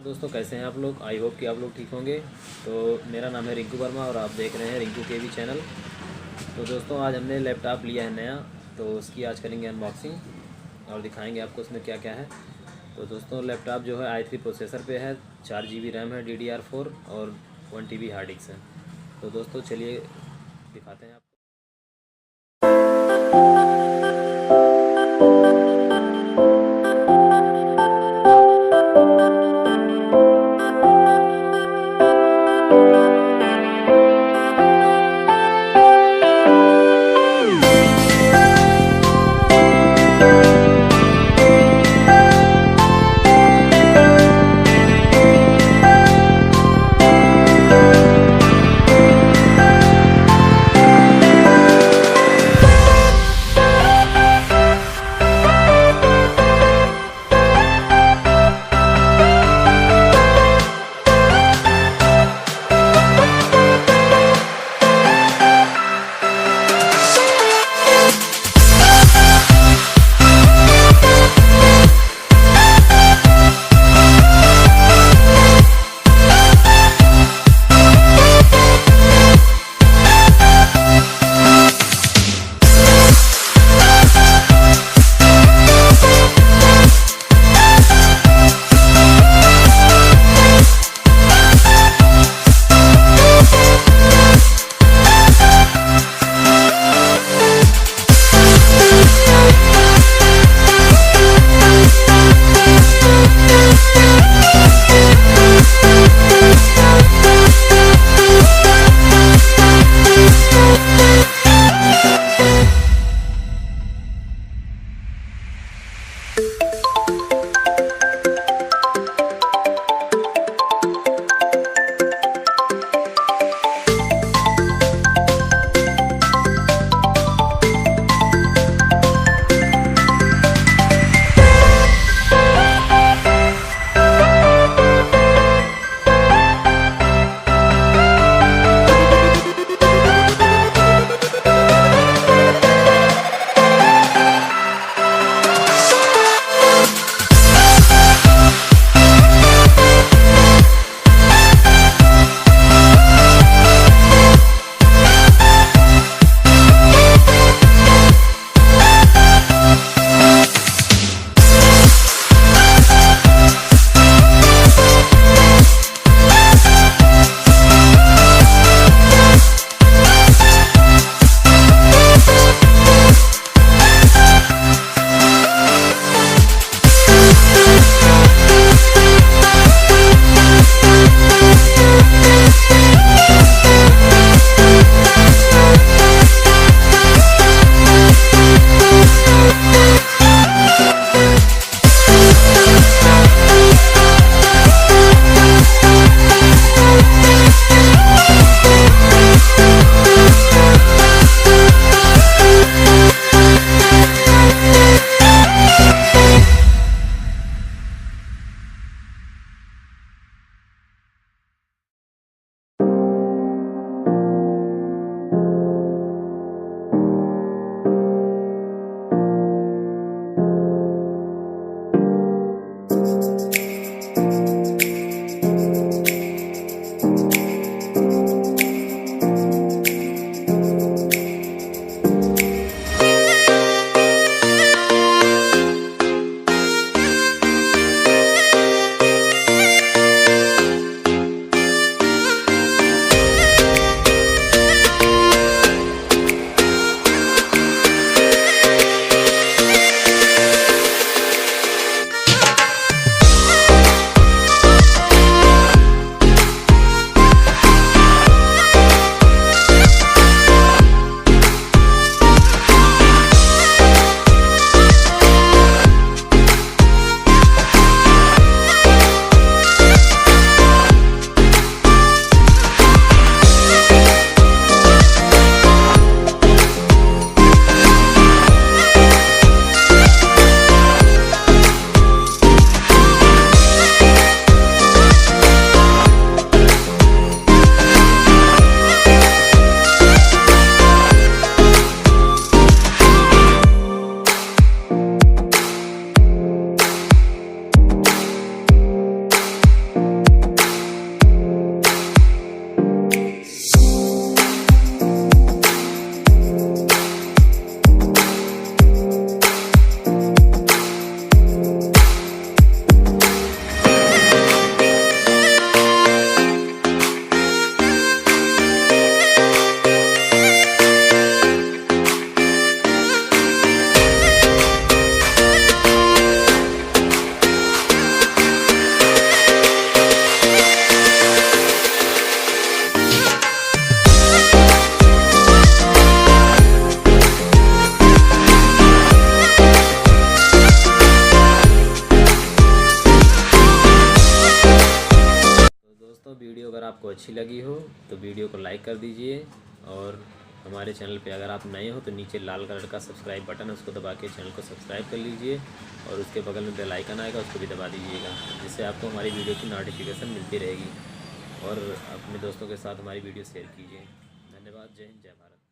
दोस्तों कैसे हैं आप लोग। आई होप कि आप लोग ठीक होंगे। तो मेरा नाम है रिंकू वर्मा और आप देख रहे हैं रिंकू के भी चैनल। तो दोस्तों आज हमने लैपटॉप लिया है नया, तो उसकी आज करेंगे अनबॉक्सिंग और दिखाएंगे आपको उसमें क्या क्या है। तो दोस्तों लैपटॉप जो है i3 प्रोसेसर पे है, 4 GB रैम है, DDR4 और 1 TB हार्ड डिस्क है। तो दोस्तों चलिए दिखाते हैं आपको। आपको अच्छी लगी हो तो वीडियो को लाइक कर दीजिए, और हमारे चैनल पे अगर आप नए हो तो नीचे लाल कलर का सब्सक्राइब बटन है, उसको दबा के चैनल को सब्सक्राइब कर लीजिए, और उसके बगल में बेल आइकन आएगा, उसको भी दबा दीजिएगा, जिससे आपको हमारी वीडियो की नोटिफिकेशन मिलती रहेगी। और अपने दोस्तों के साथ हमारी वीडियो शेयर कीजिए। धन्यवाद। जय हिंद, जय भारत।